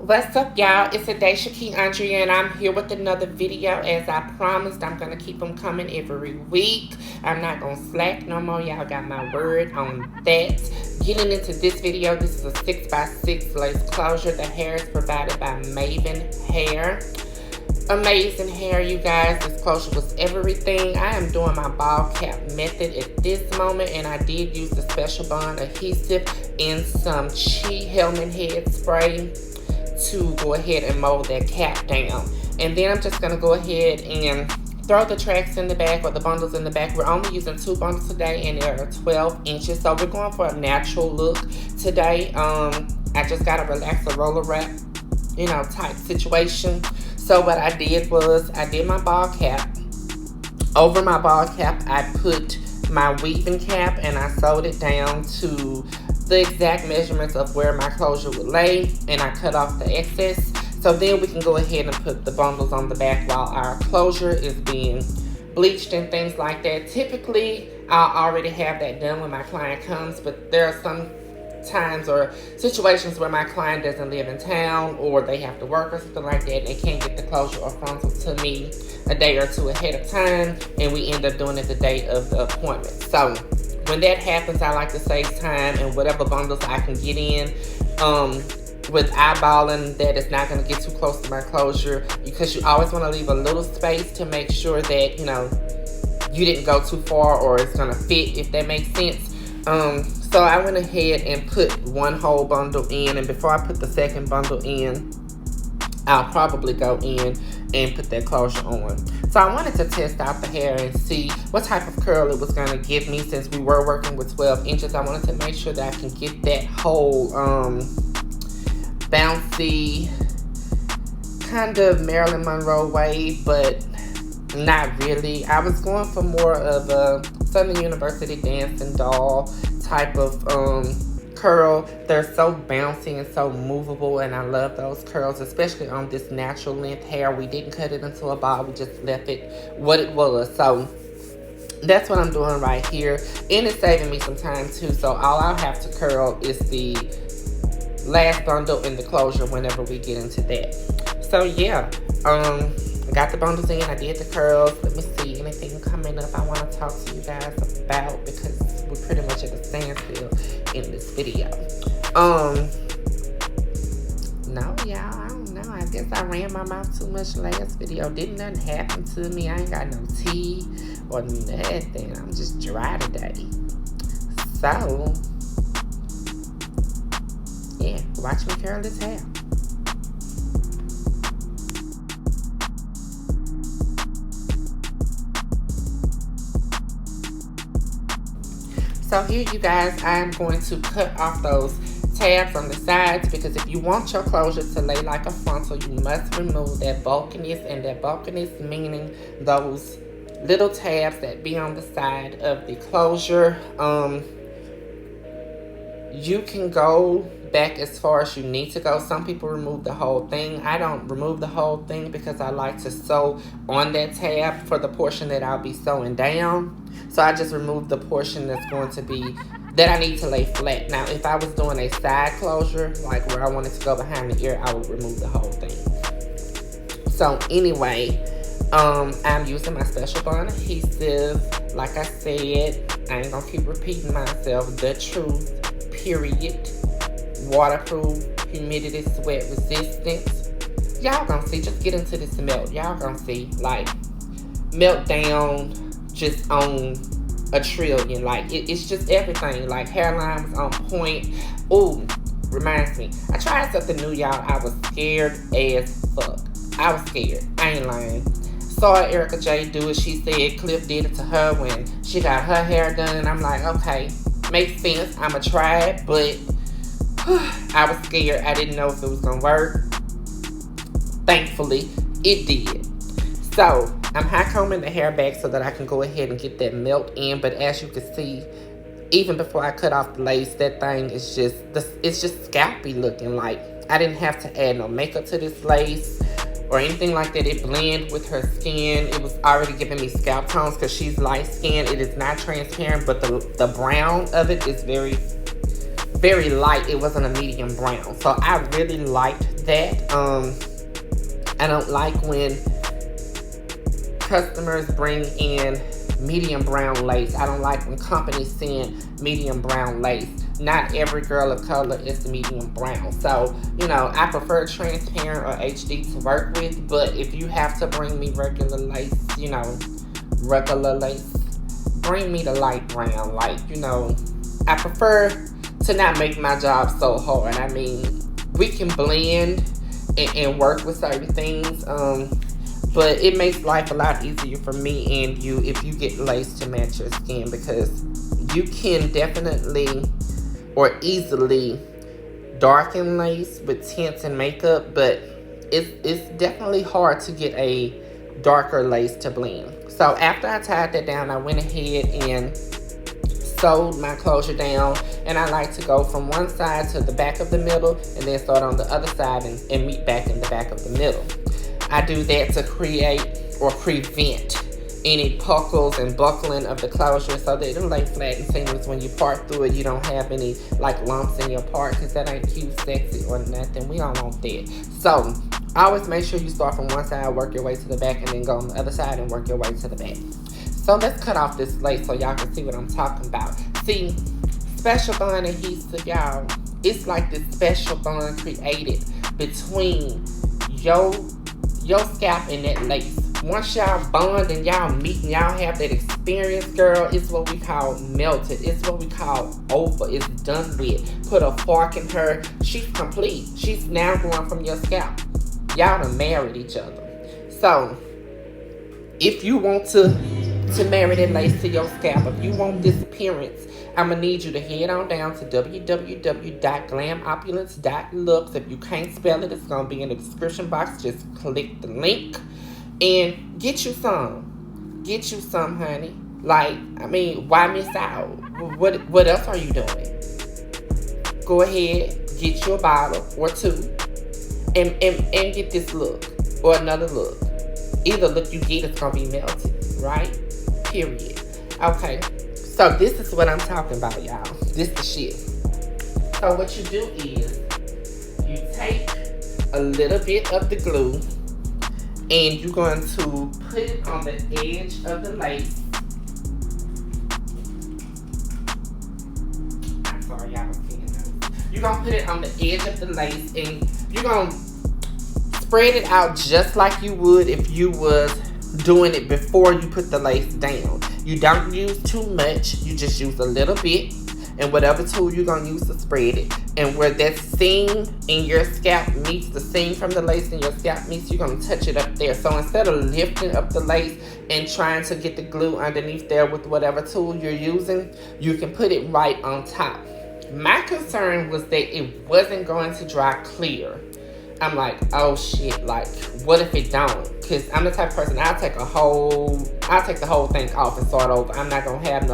What's up, y'all? It's Adhesive Andrea, and I'm here with another video. As I promised, I'm gonna keep them coming every week. I'm not gonna slack no more. Y'all got my word on that. Getting into this video, this is a 6x6 lace closure. The hair is provided by Mayvenn hair. Amazing hair, you guys. This closure was everything. I am doing my ball cap method at this moment, and I did use the special bond adhesive in some Chi helmet head spray to go ahead and mold that cap down. And then I'm just going to go ahead and throw the tracks in the back, or the bundles in the back. We're only using 2 bundles today, and they are 12 inches, so we're going for a natural look today. I just got a relaxer roller wrap, type situation. So what I did was I did my ball cap. Over my ball cap, I put my weaving cap, and I sewed it down to the exact measurements of where my closure would lay, and I cut off the excess. So then we can go ahead and put the bundles on the back while our closure is being bleached and things like that. Typically, I'll already have that done when my client comes, but there are some times or situations where my client doesn't live in town, or they have to work or something like that, and they can't get the closure or frontal to me a day or two ahead of time, and we end up doing it the day of the appointment. So when that happens, I like to save time, and whatever bundles I can get in with eyeballing that is not going to get too close to my closure, because you always want to leave a little space to make sure that you didn't go too far, or it's going to fit, if that makes sense. So I went ahead and put one whole bundle in, and before I put the second bundle in, I'll probably go in and put that closure on. So I wanted to test out the hair and see what type of curl it was going to give me. Since we were working with 12 inches, I wanted to make sure that I can get that whole bouncy kind of Marilyn Monroe wave, but not really. I was going for more of a Southern University dancing doll type of curl. They're so bouncy and so movable, and I love those curls, especially on this natural length hair. We didn't cut it into a ball, we just left it what it was. So that's what I'm doing right here, and it's saving me some time too. So all I'll have to curl is the last bundle in the closure whenever we get into that. So yeah, got the bundles in, I did the curls. Let me see, anything coming up I want to talk to you guys about, because we're pretty much at a standstill in this video. No, y'all, I don't know. I guess I ran my mouth too much last video. Didn't nothing happen to me. I ain't got no tea or nothing. I'm just dry today. So yeah, watch me curl this hair. So here, you guys, I'm going to cut off those tabs on the sides, because if you want your closure to lay like a frontal, you must remove that bulkiness, and that bulkiness meaning those little tabs that be on the side of the closure. You can go back as far as you need to go. Some people remove the whole thing. I don't remove the whole thing, because I like to sew on that tab for the portion that I'll be sewing down. So I just remove the portion that's going to be, that I need to lay flat. Now, if I was doing a side closure, like where I wanted to go behind the ear, I would remove the whole thing. So anyway, I'm using my special bond adhesive. Like I said, I ain't gonna keep repeating myself. The truth, period. Waterproof, humidity, sweat resistance. Y'all gonna see, just get into this melt. Y'all gonna see, like, melt down just on a trillion. Like, it's just everything. Like, hairline was on point. Ooh, reminds me, I tried something new, y'all. I was scared as fuck. I was scared, I ain't lying. Saw Erica J do it. She said Cliff did it to her when she got her hair done, and I'm like, okay, makes sense. I'ma try it, but I was scared. I didn't know if it was gonna work. Thankfully, it did. So I'm hot combing the hair back so that I can go ahead and get that melt in. But as you can see, even before I cut off the lace, that thing is just, it's just scalpy looking. Like, I didn't have to add no makeup to this lace or anything like that. It blended with her skin. It was already giving me scalp tones because she's light skinned. It is not transparent, but the brown of it is very very light. It wasn't a medium brown. So I really liked that. I don't like when customers bring in medium brown lace. I don't like when companies send medium brown lace. Not every girl of color is medium brown. So, you know, I prefer transparent or HD to work with. But if you have to bring me regular lace, you know, regular lace, bring me the light brown. Like, you know, I prefer to not make my job so hard. I mean, we can blend and work with certain things. But it makes life a lot easier for me and you if you get lace to match your skin, because you can definitely or easily darken lace with tints and makeup, but it's definitely hard to get a darker lace to blend. So after I tied that down, I went ahead and sewed my closure down, and I like to go from one side to the back of the middle and then start on the other side and meet back in the back of the middle. I do that to create or prevent any puckles and buckling of the closure so that it'll lay flat and seamless when you part through it. You don't have any like lumps in your part, because that ain't cute, sexy, or nothing. We don't want that. So always make sure you start from one side, work your way to the back, and then go on the other side and work your way to the back. So let's cut off this lace so y'all can see what I'm talking about. See, special bond adhesive, y'all, it's like this special bond created between your scalp and that lace. Once y'all bond and y'all meet and y'all have that experience, girl, it's what we call melted. It's what we call over. It's done with. Put a fork in her. She's complete. She's now going from your scalp. Y'all done married each other. So, if you want to marry that lace to your scalp, if you want this appearance, I'm going to need you to head on down to www.glamopulence.looks. If you can't spell it, it's going to be in the description box. Just click the link and get you some. Get you some, honey. Like, I mean, why miss out? What else are you doing? Go ahead, get you a bottle or two and get this look or another look. Either look you get, it's going to be melted, right? Period. Okay. So this is what I'm talking about, y'all. This the shit. So what you do is you take a little bit of the glue and you're going to put it on the edge of the lace. I'm sorry, y'all was seeing those. You're going to put it on the edge of the lace and you're going to spread it out just like you would if you was doing it before you put the lace down. You don't use too much. You just use a little bit. And whatever tool you're going to use to spread it. And where that seam in your scalp meets the seam from the lace in your scalp meets, you're going to touch it up there. So instead of lifting up the lace and trying to get the glue underneath there with whatever tool you're using, you can put it right on top. My concern was that it wasn't going to dry clear. I'm like, oh shit, like, what if it don't? Because I'm the type of person, I'll take the whole thing off and start over. I'm not going to have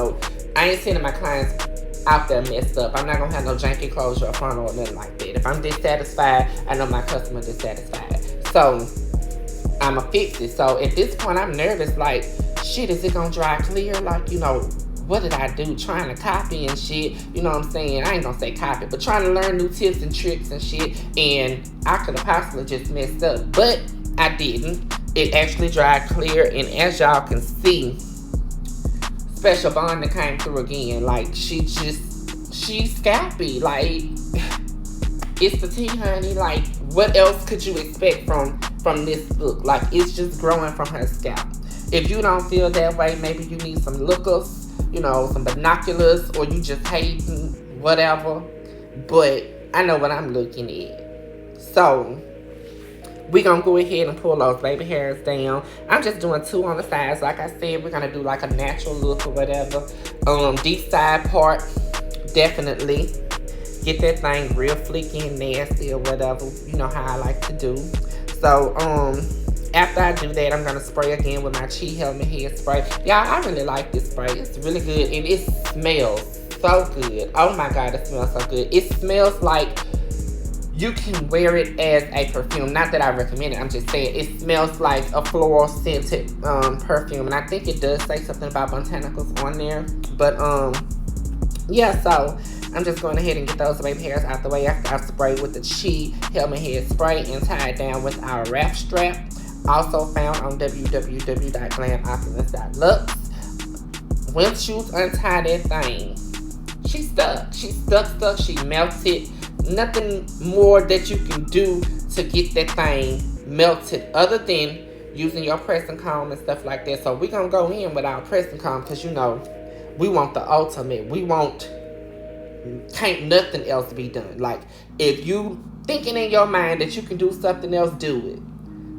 I ain't sending my clients out there messed up. I'm not going to have no janky closure or frontal or nothing like that. If I'm dissatisfied, I know my customer dissatisfied. So, I'm going to fix it. So, at this point, I'm nervous, like, shit, is it going to dry clear? Like, you know, what did I do? Trying to copy and shit. You know what I'm saying? I ain't gonna say copy, but trying to learn new tips and tricks and shit. And I could have possibly just messed up. But I didn't. It actually dried clear. And as y'all can see, special bond that came through again. Like, she's scalpy. Like, it's the tea, honey. Like, what else could you expect from this look? Like, it's just growing from her scalp. If you don't feel that way, maybe you need some lookers, you know, some binoculars, or you just hating, whatever. But I know what I'm looking at. So, we're going to go ahead and pull those baby hairs down. I'm just doing 2 on the sides. Like I said, we're going to do like a natural look or whatever. Deep side part, definitely. Get that thing real flicky and nasty or whatever. You know how I like to do. So, after I do that, I'm going to spray again with my Chi Helmet hair spray. Y'all, I really like this spray. It's really good. And it smells so good. Oh my God, it smells so good. It smells like you can wear it as a perfume. Not that I recommend it. I'm just saying it smells like a floral scented perfume. And I think it does say something about botanicals on there. But, yeah, so I'm just going ahead and get those baby hairs out the way after I spray with the Chi Helmet Head Spray and tie it down with our wrap strap. Also found on www.glamopulence.lux. Once you untie that thing, she's stuck. She's stuck. She melted. Nothing more that you can do to get that thing melted other than using your pressing comb and stuff like that. So we're going to go in with our pressing comb because, you know, we want the ultimate. We want, can't nothing else be done. Like, if you thinking in your mind that you can do something else, do it.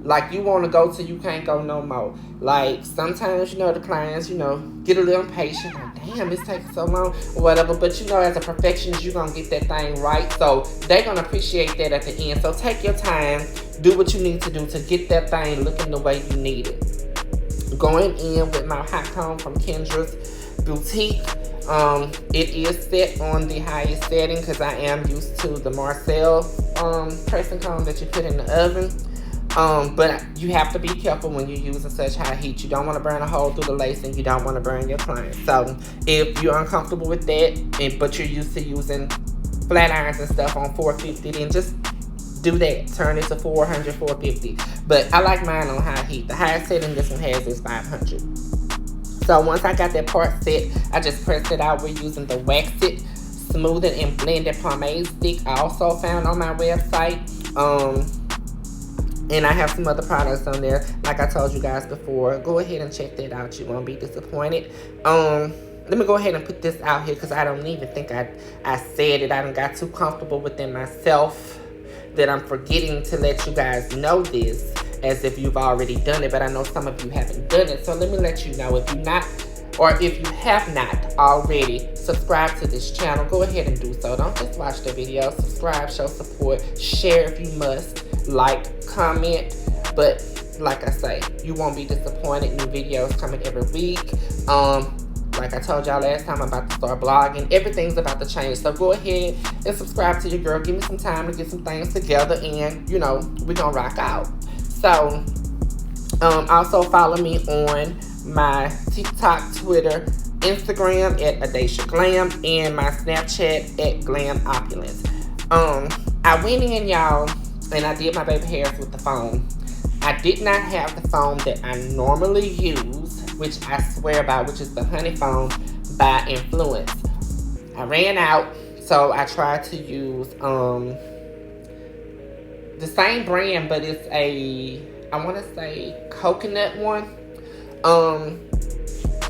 Like, you want to go till you can't go no more. Like, sometimes, you know, the clients, you know, get a little impatient. Like, damn, it's taking so long or whatever. But, you know, as a perfectionist, you're going to get that thing right. So, they're going to appreciate that at the end. So, take your time. Do what you need to do to get that thing looking the way you need it. Going in with my hot comb from Kendra's Boutique. It is set on the highest setting because I am used to the Marcel pressing comb that you put in the oven. But you have to be careful when you're using such high heat. You don't want to burn a hole through the lace, and you don't want to burn your client. So if you're uncomfortable with that, but you're used to using flat irons and stuff on 450, then just do that. Turn it to 400, 450. But I like mine on high heat. The highest setting this one has is 500. So once I got that part set, I just pressed it out. We're using the Wax It Smoothing and Blended Pomade Stick. I also found on my website. And I have some other products on there, like I told you guys before. Go ahead and check that out. You won't be disappointed. Let me go ahead and put this out here because I don't even think I said it. I done got too comfortable within myself that I'm forgetting to let you guys know this as if you've already done it. But I know some of you haven't done it. So let me let you know, if you're not, or if you have not already subscribed to this channel, go ahead and do so. Don't just watch the video. Subscribe, show support, share if you must, like, comment. But like I say, you won't be disappointed. New videos coming every week. Like I told y'all last time, I'm about to start blogging. Everything's about to change. So go ahead and subscribe to your girl. Give me some time to get some things together, and, you know, we're going to rock out. So, also follow me on my TikTok, Twitter, Instagram at Adhesive Glam, and my Snapchat at Glam Opulence. I went in, y'all, and I did my baby hairs with the foam. I did not have the foam that I normally use, which I swear by, which is the Honey Foam by Influence. I ran out, so I tried to use the same brand, but it's a, I want to say, coconut one.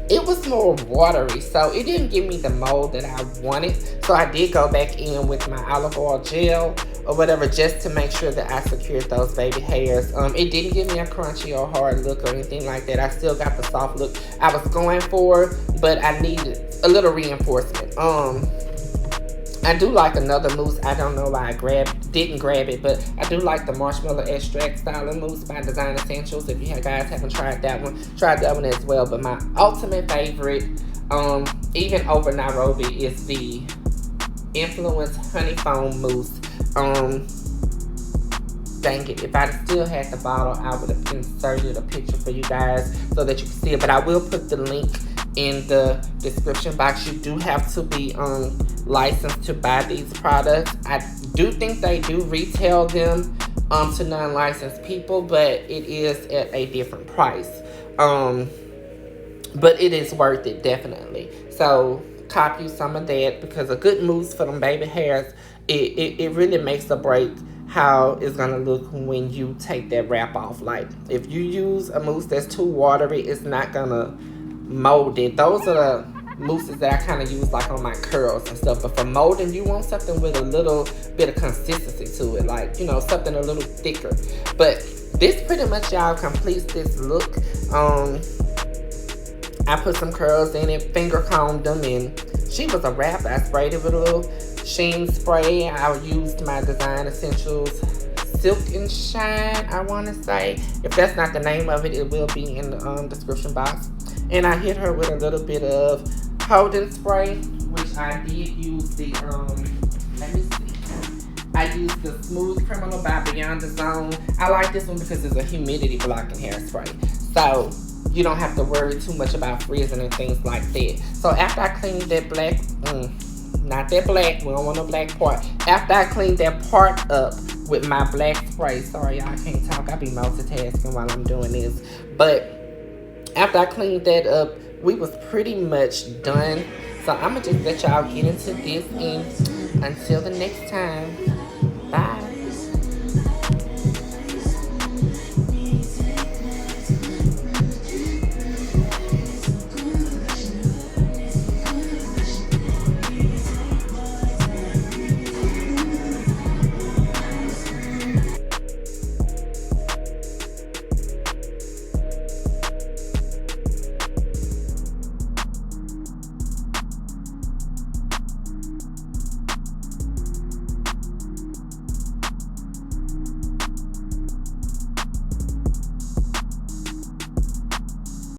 It was more watery, so it didn't give me the mold that I wanted. So I did go back in with my olive oil gel or whatever, just to make sure that I secured those baby hairs. It didn't give me a crunchy or hard look or anything like that. I still got the soft look I was going for, but I needed a little reinforcement. I do like another mousse. I don't know why I didn't grab it, but I do like the marshmallow extract style of mousse by Design Essentials. If you guys haven't tried that one as well. But my ultimate favorite, even over Nairobi, is the Influence Honey Foam Mousse. Dang it, if I still had the bottle, I would have inserted a picture for you guys so that you can see it. But I will put the link in the description box. You do have to be licensed to buy these products. I do think they do retail them to non-licensed people, but it is at a different price. But it is worth it, definitely. So cop you some of that, because a good mousse for them baby hairs, it really makes or break how it's gonna look when you take that wrap off. Like, if you use a mousse that's too watery, it's not gonna mold it. Those are the mousses that I kind of use like on my curls and stuff. But for molding, you want something with a little bit of consistency to it, like, you know, something a little thicker. But this pretty much, y'all, completes this look. I put some curls in it, finger combed them, and she was a wrap. I sprayed it with a little sheen spray. I used my Design Essentials Silk and Shine, I want to say. If that's not the name of it, it will be in the description box. And I hit her with a little bit of holding spray, which I did use the, let me see. I used the Smooth Criminal by Beyond the Zone. I like this one because it's a humidity blocking hairspray. So you don't have to worry too much about freezing and things like that. So after I cleaned that black, Not that black. We don't want no black part. After I cleaned that part up with my black spray. Sorry, y'all, I can't talk. I be multitasking while I'm doing this. But after I cleaned that up, we was pretty much done. So I'm going to just let y'all get into this. And until the next time.